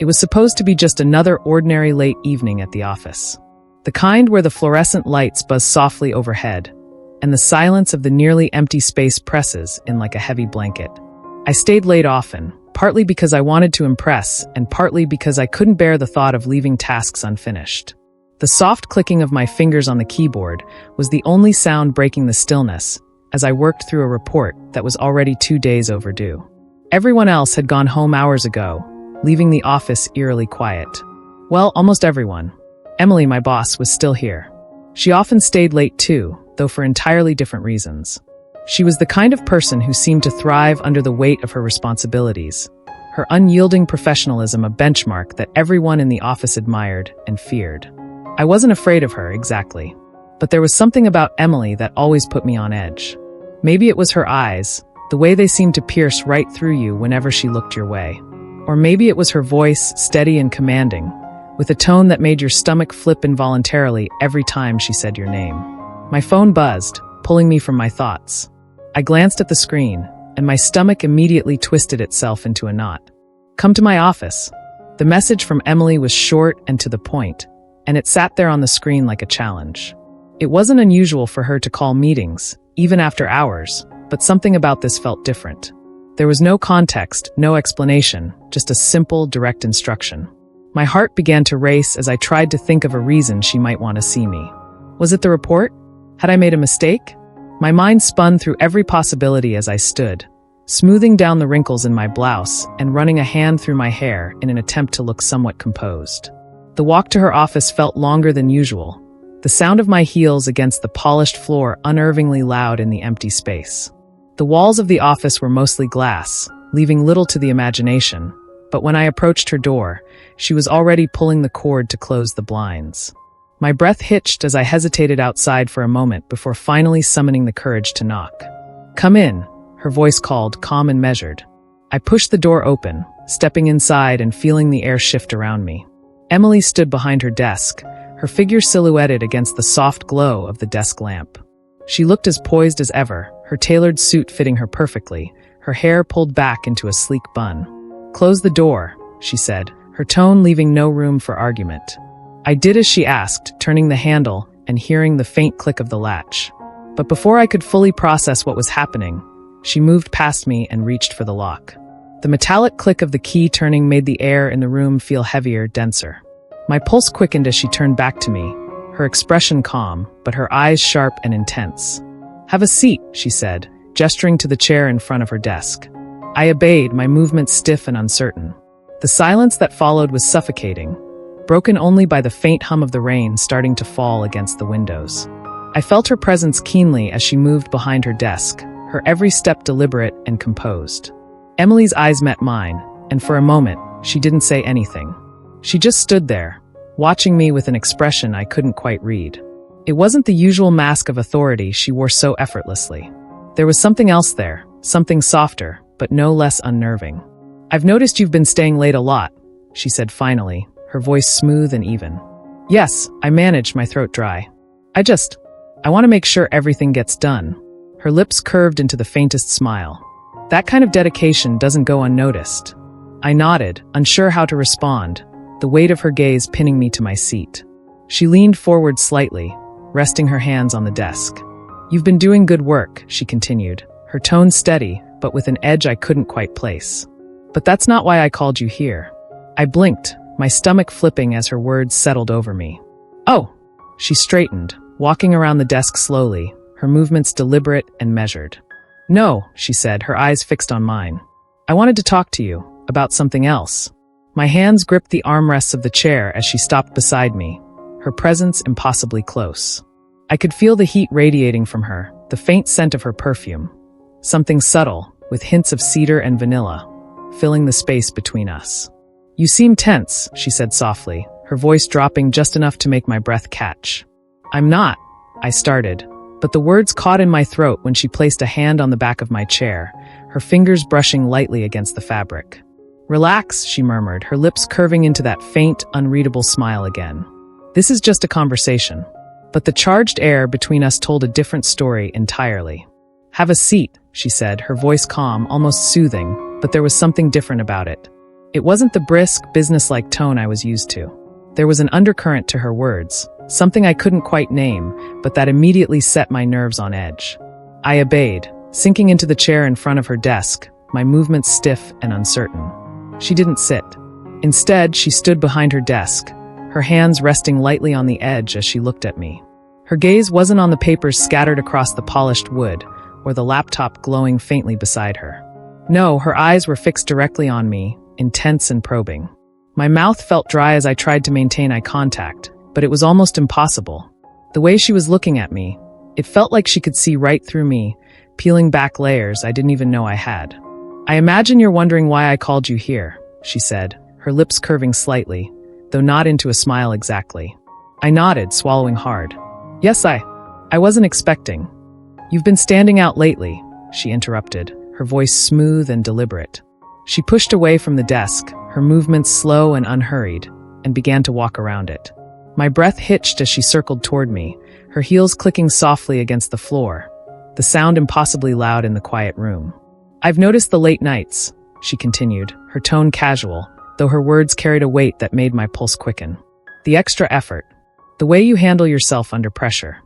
It was supposed to be just another ordinary late evening at the office. The kind where the fluorescent lights buzz softly overhead, and the silence of the nearly empty space presses in like a heavy blanket. I stayed late often, partly because I wanted to impress, and partly because I couldn't bear the thought of leaving tasks unfinished. The soft clicking of my fingers on the keyboard was the only sound breaking the stillness as I worked through a report that was already 2 days overdue. Everyone else had gone home hours ago, leaving the office eerily quiet. Well, almost everyone. Emily, my boss, was still here. She often stayed late too, though for entirely different reasons. She was the kind of person who seemed to thrive under the weight of her responsibilities, her unyielding professionalism a benchmark that everyone in the office admired and feared. I wasn't afraid of her, exactly. But there was something about Emily that always put me on edge. Maybe it was her eyes, the way they seemed to pierce right through you whenever she looked your way. Or maybe it was her voice, steady and commanding, with a tone that made your stomach flip involuntarily every time she said your name. My phone buzzed, pulling me from my thoughts. I glanced at the screen, and my stomach immediately twisted itself into a knot. "Come to my office." The message from Emily was short and to the point, and it sat there on the screen like a challenge. It wasn't unusual for her to call meetings, even after hours, but something about this felt different. There was no context, no explanation, just a simple, direct instruction. My heart began to race as I tried to think of a reason she might want to see me. Was it the report? Had I made a mistake? My mind spun through every possibility as I stood, smoothing down the wrinkles in my blouse and running a hand through my hair in an attempt to look somewhat composed. The walk to her office felt longer than usual, the sound of my heels against the polished floor unnervingly loud in the empty space. The walls of the office were mostly glass, leaving little to the imagination, but when I approached her door, she was already pulling the cord to close the blinds. My breath hitched as I hesitated outside for a moment before finally summoning the courage to knock. "Come in," her voice called, calm and measured. I pushed the door open, stepping inside and feeling the air shift around me. Emily stood behind her desk, her figure silhouetted against the soft glow of the desk lamp. She looked as poised as ever, her tailored suit fitting her perfectly, her hair pulled back into a sleek bun. "Close the door," she said, her tone leaving no room for argument. I did as she asked, turning the handle and hearing the faint click of the latch. But before I could fully process what was happening, she moved past me and reached for the lock. The metallic click of the key turning made the air in the room feel heavier, denser. My pulse quickened as she turned back to me, her expression calm, but her eyes sharp and intense. "Have a seat," she said, gesturing to the chair in front of her desk. I obeyed, my movements stiff and uncertain. The silence that followed was suffocating, broken only by the faint hum of the rain starting to fall against the windows. I felt her presence keenly as she moved behind her desk, her every step deliberate and composed. Emily's eyes met mine, and for a moment, she didn't say anything. She just stood there, watching me with an expression I couldn't quite read. It wasn't the usual mask of authority she wore so effortlessly. There was something else there, something softer, but no less unnerving. "I've noticed you've been staying late a lot," she said finally, her voice smooth and even. "Yes," I managed, my throat dry. I want to make sure everything gets done." Her lips curved into the faintest smile. "That kind of dedication doesn't go unnoticed." I nodded, unsure how to respond, the weight of her gaze pinning me to my seat. She leaned forward slightly, resting her hands on the desk. "You've been doing good work," she continued, her tone steady, but with an edge I couldn't quite place. "But that's not why I called you here." I blinked, my stomach flipping as her words settled over me. "Oh!" She straightened, walking around the desk slowly, her movements deliberate and measured. "No," she said, her eyes fixed on mine. "I wanted to talk to you about something else." My hands gripped the armrests of the chair as she stopped beside me, her presence impossibly close. I could feel the heat radiating from her, the faint scent of her perfume. Something subtle, with hints of cedar and vanilla, filling the space between us. "You seem tense," she said softly, her voice dropping just enough to make my breath catch. "I'm not," I started, but the words caught in my throat when she placed a hand on the back of my chair, her fingers brushing lightly against the fabric. "Relax," she murmured, her lips curving into that faint, unreadable smile again. "This is just a conversation." But the charged air between us told a different story entirely. "Have a seat," she said, her voice calm, almost soothing, but there was something different about it. It wasn't the brisk, businesslike tone I was used to. There was an undercurrent to her words, something I couldn't quite name, but that immediately set my nerves on edge. I obeyed, sinking into the chair in front of her desk, my movements stiff and uncertain. She didn't sit. Instead, she stood behind her desk, her hands resting lightly on the edge as she looked at me. Her gaze wasn't on the papers scattered across the polished wood, or the laptop glowing faintly beside her. No, her eyes were fixed directly on me, intense and probing. My mouth felt dry as I tried to maintain eye contact, but it was almost impossible. The way she was looking at me, it felt like she could see right through me, peeling back layers I didn't even know I had. "I imagine you're wondering why I called you here," she said, her lips curving slightly, though not into a smile exactly. I nodded, swallowing hard. "Yes, I wasn't expecting." "You've been standing out lately," she interrupted, her voice smooth and deliberate. She pushed away from the desk, her movements slow and unhurried, and began to walk around it. My breath hitched as she circled toward me, her heels clicking softly against the floor, the sound impossibly loud in the quiet room. "I've noticed the late nights," she continued, her tone casual, though her words carried a weight that made my pulse quicken. "The extra effort. The way you handle yourself under pressure.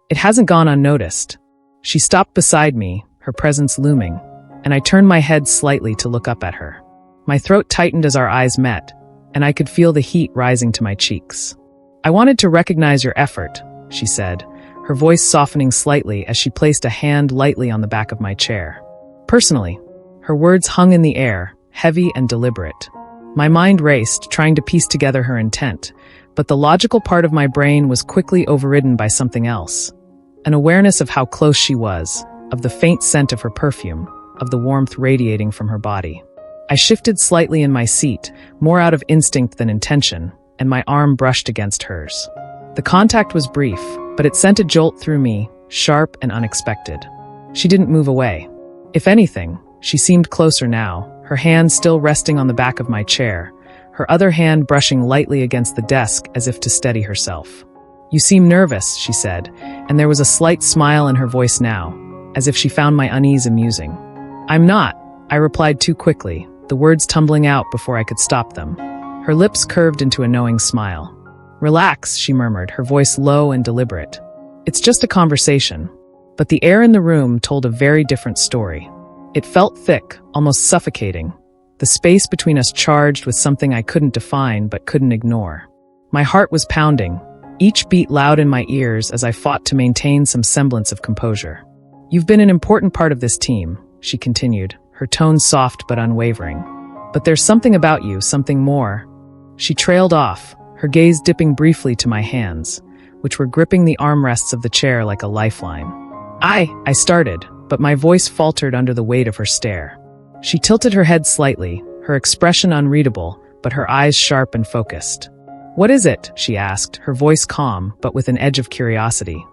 It hasn't gone unnoticed." She stopped beside me, her presence looming, and I turned my head slightly to look up at her. My throat tightened as our eyes met, and I could feel the heat rising to my cheeks. "I wanted to recognize your effort," she said, her voice softening slightly as she placed a hand lightly on the back of my chair. "Personally." Her words hung in the air, heavy and deliberate. My mind raced, trying to piece together her intent, but the logical part of my brain was quickly overridden by something else. An awareness of how close she was, of the faint scent of her perfume, of the warmth radiating from her body. I shifted slightly in my seat, more out of instinct than intention, and my arm brushed against hers. The contact was brief, but it sent a jolt through me, sharp and unexpected. She didn't move away. If anything, she seemed closer now, her hand still resting on the back of my chair, her other hand brushing lightly against the desk as if to steady herself. "You seem nervous," she said, and there was a slight smile in her voice now, as if she found my unease amusing. "I'm not," I replied too quickly, the words tumbling out before I could stop them. Her lips curved into a knowing smile. "Relax," she murmured, her voice low and deliberate. "It's just a conversation." But the air in the room told a very different story. It felt thick, almost suffocating, the space between us charged with something I couldn't define but couldn't ignore. My heart was pounding, each beat loud in my ears as I fought to maintain some semblance of composure. "You've been an important part of this team," she continued, her tone soft but unwavering. "But there's something about you, something more." She trailed off, her gaze dipping briefly to my hands, which were gripping the armrests of the chair like a lifeline. I started, but my voice faltered under the weight of her stare. She tilted her head slightly, her expression unreadable, but her eyes sharp and focused. "What is it?" she asked, her voice calm, but with an edge of curiosity.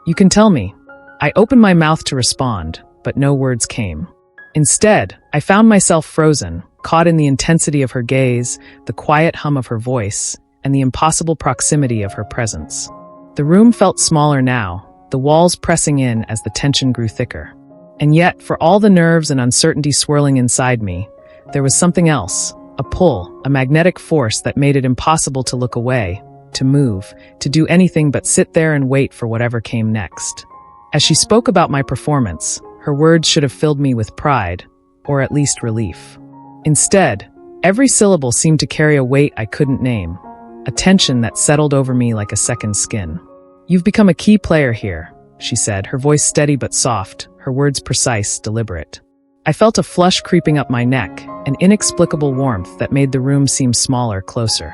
"You can tell me." I opened my mouth to respond, but no words came. Instead, I found myself frozen, caught in the intensity of her gaze, the quiet hum of her voice, and the impossible proximity of her presence. The room felt smaller now, the walls pressing in as the tension grew thicker. And yet, for all the nerves and uncertainty swirling inside me, there was something else, a pull, a magnetic force that made it impossible to look away, to move, to do anything but sit there and wait for whatever came next. As she spoke about my performance, her words should have filled me with pride, or at least relief. Instead, every syllable seemed to carry a weight I couldn't name, a tension that settled over me like a second skin. "You've become a key player here," she said, her voice steady but soft, her words precise, deliberate. I felt a flush creeping up my neck, an inexplicable warmth that made the room seem smaller, closer.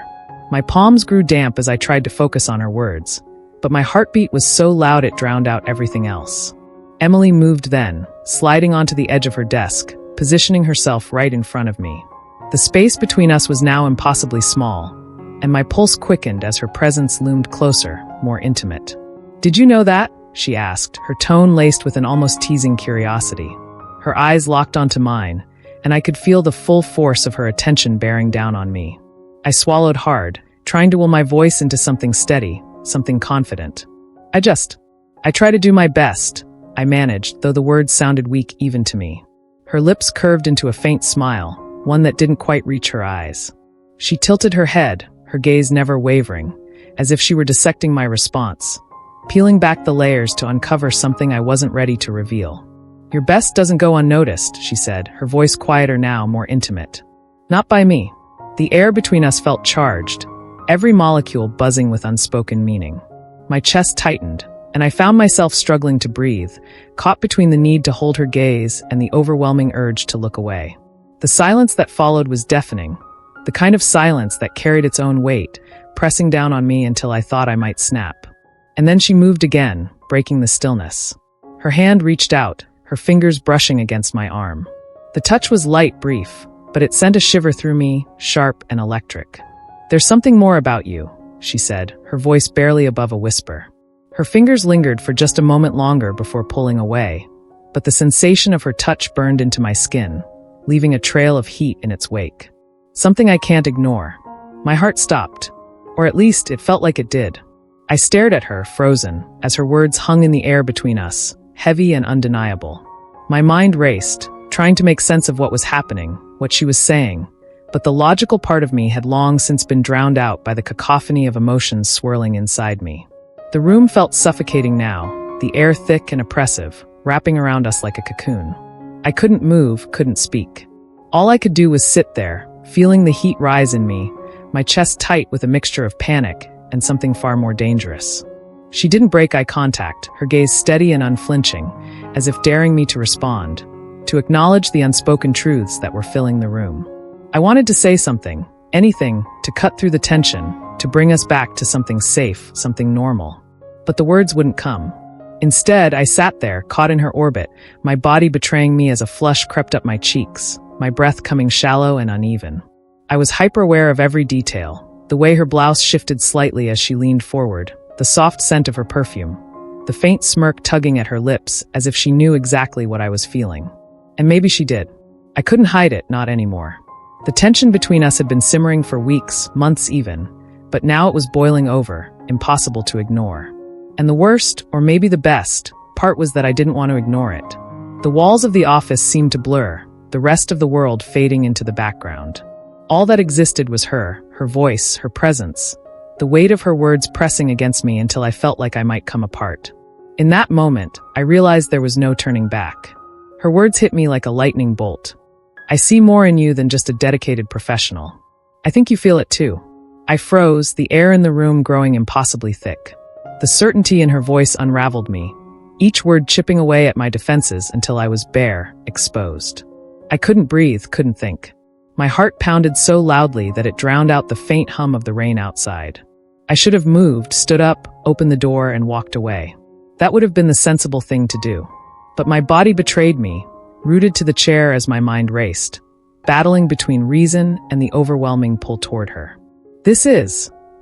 My palms grew damp as I tried to focus on her words, but my heartbeat was so loud it drowned out everything else. Emily moved then, sliding onto the edge of her desk, positioning herself right in front of me. The space between us was now impossibly small, and my pulse quickened as her presence loomed closer, more intimate. "Did you know that?" she asked, her tone laced with an almost teasing curiosity. Her eyes locked onto mine, and I could feel the full force of her attention bearing down on me. I swallowed hard, trying to will my voice into something steady, something confident. I try to do my best," I managed, though the words sounded weak even to me. Her lips curved into a faint smile, one that didn't quite reach her eyes. She tilted her head, her gaze never wavering, as if she were dissecting my response, peeling back the layers to uncover something I wasn't ready to reveal. "Your best doesn't go unnoticed," she said, her voice quieter now, more intimate. "Not by me." The air between us felt charged, every molecule buzzing with unspoken meaning. My chest tightened, and I found myself struggling to breathe, caught between the need to hold her gaze and the overwhelming urge to look away. The silence that followed was deafening, the kind of silence that carried its own weight, pressing down on me until I thought I might snap. And then she moved again, breaking the stillness. Her hand reached out, her fingers brushing against my arm. The touch was light, brief, but it sent a shiver through me, sharp and electric. "There's something more about you," she said, her voice barely above a whisper. Her fingers lingered for just a moment longer before pulling away, but the sensation of her touch burned into my skin, leaving a trail of heat in its wake. Something I can't ignore. My heart stopped, or at least it felt like it did. I stared at her, frozen, as her words hung in the air between us, heavy and undeniable. My mind raced, trying to make sense of what was happening, what she was saying, but the logical part of me had long since been drowned out by the cacophony of emotions swirling inside me. The room felt suffocating now, the air thick and oppressive, wrapping around us like a cocoon. I couldn't move, couldn't speak. All I could do was sit there, feeling the heat rise in me, my chest tight with a mixture of panic and something far more dangerous. She didn't break eye contact, her gaze steady and unflinching, as if daring me to respond, to acknowledge the unspoken truths that were filling the room. I wanted to say something, anything, to cut through the tension, to bring us back to something safe, something normal. But the words wouldn't come. Instead, I sat there, caught in her orbit, my body betraying me as a flush crept up my cheeks, my breath coming shallow and uneven. I was hyper-aware of every detail, the way her blouse shifted slightly as she leaned forward, the soft scent of her perfume, the faint smirk tugging at her lips as if she knew exactly what I was feeling. And maybe she did. I couldn't hide it, not anymore. The tension between us had been simmering for weeks, months even, but now it was boiling over, impossible to ignore. And the worst, or maybe the best, part was that I didn't want to ignore it. The walls of the office seemed to blur, the rest of the world fading into the background. All that existed was her voice, her presence, the weight of her words pressing against me until I felt like I might come apart. In that moment, I realized there was no turning back. Her words hit me like a lightning bolt. "I see more in you than just a dedicated professional. I think you feel it too." I froze, the air in the room growing impossibly thick. The certainty in her voice unraveled me, each word chipping away at my defenses until I was bare, exposed. I couldn't breathe, couldn't think. My heart pounded so loudly that it drowned out the faint hum of the rain outside. I should have moved, stood up, opened the door, and walked away. That would have been the sensible thing to do. But my body betrayed me, rooted to the chair as my mind raced, battling between reason and the overwhelming pull toward her.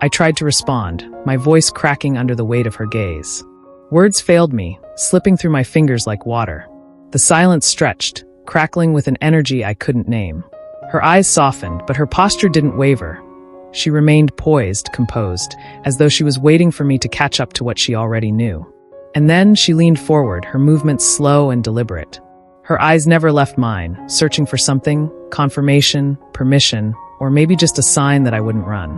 I tried to respond, my voice cracking under the weight of her gaze. Words failed me, slipping through my fingers like water. The silence stretched, crackling with an energy I couldn't name. Her eyes softened, but her posture didn't waver. She remained poised, composed, as though she was waiting for me to catch up to what she already knew. And then she leaned forward, her movements slow and deliberate. Her eyes never left mine, searching for something, confirmation, permission, or maybe just a sign that I wouldn't run.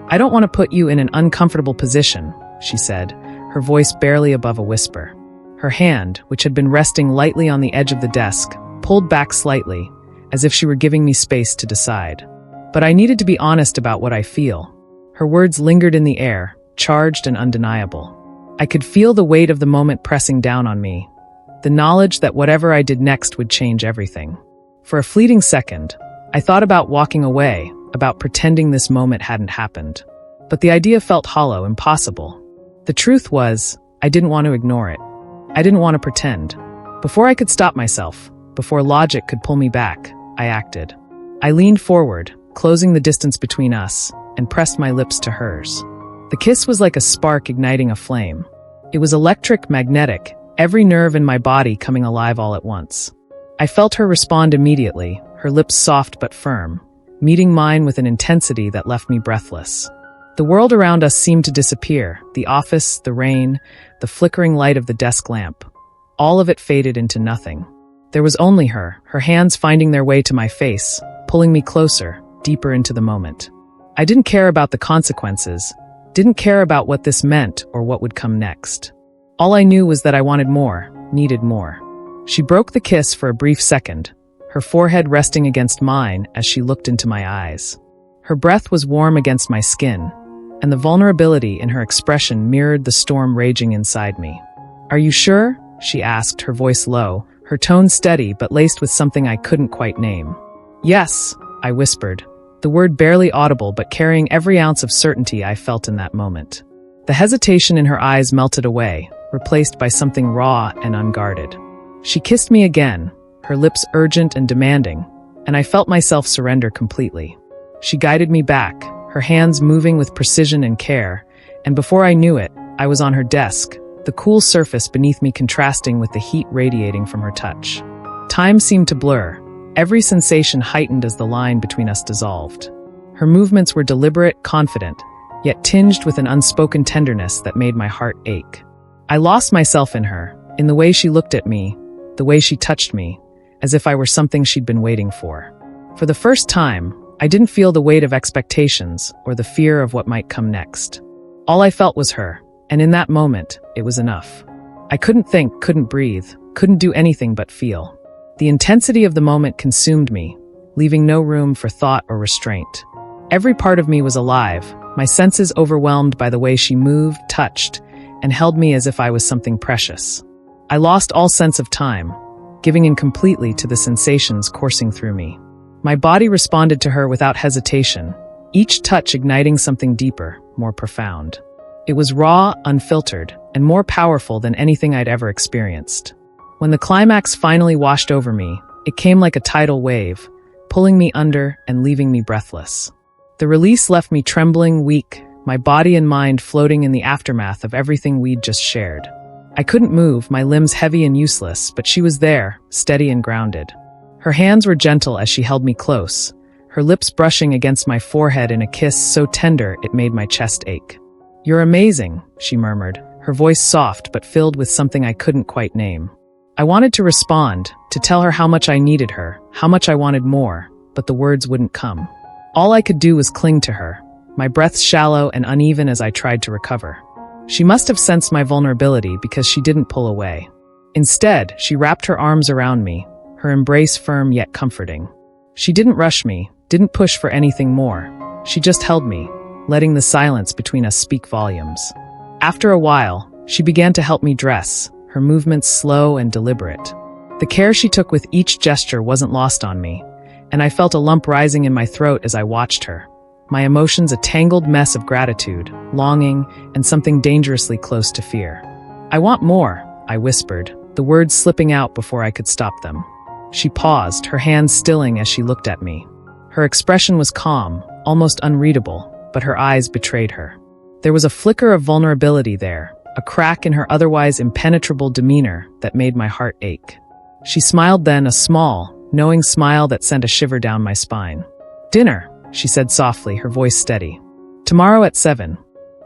"I don't want to put you in an uncomfortable position," she said, her voice barely above a whisper. Her hand, which had been resting lightly on the edge of the desk, pulled back slightly, as if she were giving me space to decide. But I needed to be honest about what I feel. Her words lingered in the air, charged and undeniable. I could feel the weight of the moment pressing down on me, the knowledge that whatever I did next would change everything. For a fleeting second, I thought about walking away, about pretending this moment hadn't happened. But the idea felt hollow, impossible. The truth was, I didn't want to ignore it. I didn't want to pretend. Before I could stop myself, before logic could pull me back, I acted. I leaned forward, closing the distance between us, and pressed my lips to hers. The kiss was like a spark igniting a flame. It was electric, magnetic, every nerve in my body coming alive all at once. I felt her respond immediately, her lips soft but firm, meeting mine with an intensity that left me breathless. The world around us seemed to disappear, the office, the rain, the flickering light of the desk lamp. All of it faded into nothing. There was only her hands finding their way to my face, pulling me closer, deeper into the moment. I didn't care about the consequences, didn't care about what this meant or what would come next. All I knew was that I wanted more, needed more. She broke the kiss for a brief second, her forehead resting against mine as she looked into my eyes. Her breath was warm against my skin, and the vulnerability in her expression mirrored the storm raging inside me. "Are you sure?" she asked, her voice low, her tone steady but laced with something I couldn't quite name. "Yes," I whispered, the word barely audible but carrying every ounce of certainty I felt in that moment. The hesitation in her eyes melted away, replaced by something raw and unguarded. She kissed me again, her lips urgent and demanding, and I felt myself surrender completely. She guided me back, her hands moving with precision and care, and before I knew it, I was on her desk, the cool surface beneath me contrasting with the heat radiating from her touch. Time seemed to blur, every sensation heightened as the line between us dissolved. Her movements were deliberate, confident, yet tinged with an unspoken tenderness that made my heart ache. I lost myself in her, in the way she looked at me, the way she touched me, as if I were something she'd been waiting for. For the first time, I didn't feel the weight of expectations or the fear of what might come next. All I felt was her, and in that moment, it was enough. I couldn't think, couldn't breathe, couldn't do anything but feel. The intensity of the moment consumed me, leaving no room for thought or restraint. Every part of me was alive, my senses overwhelmed by the way she moved, touched, and held me as if I was something precious. I lost all sense of time, giving in completely to the sensations coursing through me. My body responded to her without hesitation, each touch igniting something deeper, more profound. It was raw, unfiltered, and more powerful than anything I'd ever experienced. When the climax finally washed over me, it came like a tidal wave, pulling me under and leaving me breathless. The release left me trembling, weak, my body and mind floating in the aftermath of everything we'd just shared. I couldn't move, my limbs heavy and useless, but she was there, steady and grounded. Her hands were gentle as she held me close, her lips brushing against my forehead in a kiss so tender it made my chest ache. "You're amazing," she murmured, her voice soft but filled with something I couldn't quite name. I wanted to respond, to tell her how much I needed her, how much I wanted more, but the words wouldn't come. All I could do was cling to her, my breath shallow and uneven as I tried to recover. She must have sensed my vulnerability because she didn't pull away. Instead, she wrapped her arms around me, her embrace firm yet comforting. She didn't rush me, didn't push for anything more. She just held me, letting the silence between us speak volumes. After a while, she began to help me dress, her movements slow and deliberate. The care she took with each gesture wasn't lost on me, and I felt a lump rising in my throat as I watched her, my emotions a tangled mess of gratitude, longing, and something dangerously close to fear. "I want more," I whispered, the words slipping out before I could stop them. She paused, her hands stilling as she looked at me. Her expression was calm, almost unreadable, but her eyes betrayed her. There was a flicker of vulnerability there, a crack in her otherwise impenetrable demeanor that made my heart ache. She smiled then, a small, knowing smile that sent a shiver down my spine. "Dinner," she said softly, her voice steady. "Tomorrow at 7.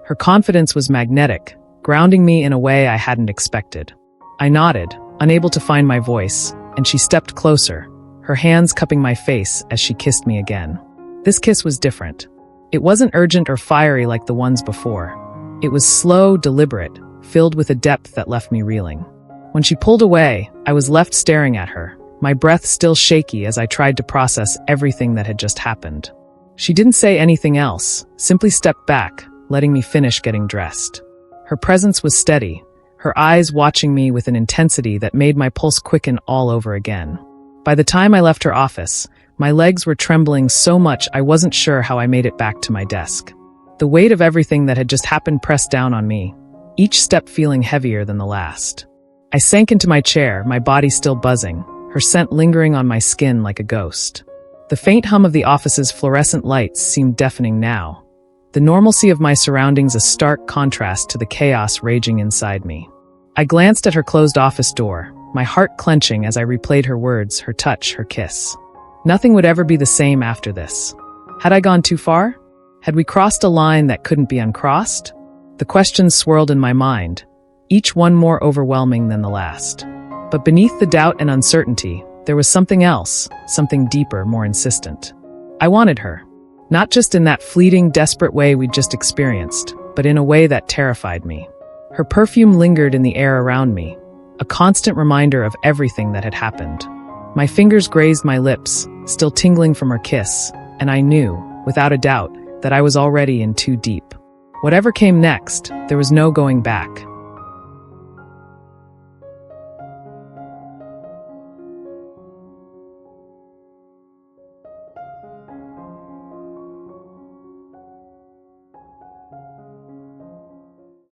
Her confidence was magnetic, grounding me in a way I hadn't expected. I nodded, unable to find my voice, and she stepped closer, her hands cupping my face as she kissed me again. This kiss was different. It wasn't urgent or fiery like the ones before. It was slow, deliberate, filled with a depth that left me reeling. When she pulled away, I was left staring at her, my breath still shaky as I tried to process everything that had just happened. She didn't say anything else, simply stepped back, letting me finish getting dressed. Her presence was steady, her eyes watching me with an intensity that made my pulse quicken all over again. By the time I left her office, my legs were trembling so much I wasn't sure how I made it back to my desk. The weight of everything that had just happened pressed down on me, each step feeling heavier than the last. I sank into my chair, my body still buzzing, her scent lingering on my skin like a ghost. The faint hum of the office's fluorescent lights seemed deafening now, the normalcy of my surroundings a stark contrast to the chaos raging inside me. I glanced at her closed office door, my heart clenching as I replayed her words, her touch, her kiss. Nothing would ever be the same after this. Had I gone too far? Had we crossed a line that couldn't be uncrossed? The questions swirled in my mind, each one more overwhelming than the last. But beneath the doubt and uncertainty, there was something else, something deeper, more insistent. I wanted her. Not just in that fleeting, desperate way we'd just experienced, but in a way that terrified me. Her perfume lingered in the air around me, a constant reminder of everything that had happened. My fingers grazed my lips, still tingling from her kiss, and I knew, without a doubt, that I was already in too deep. Whatever came next, there was no going back.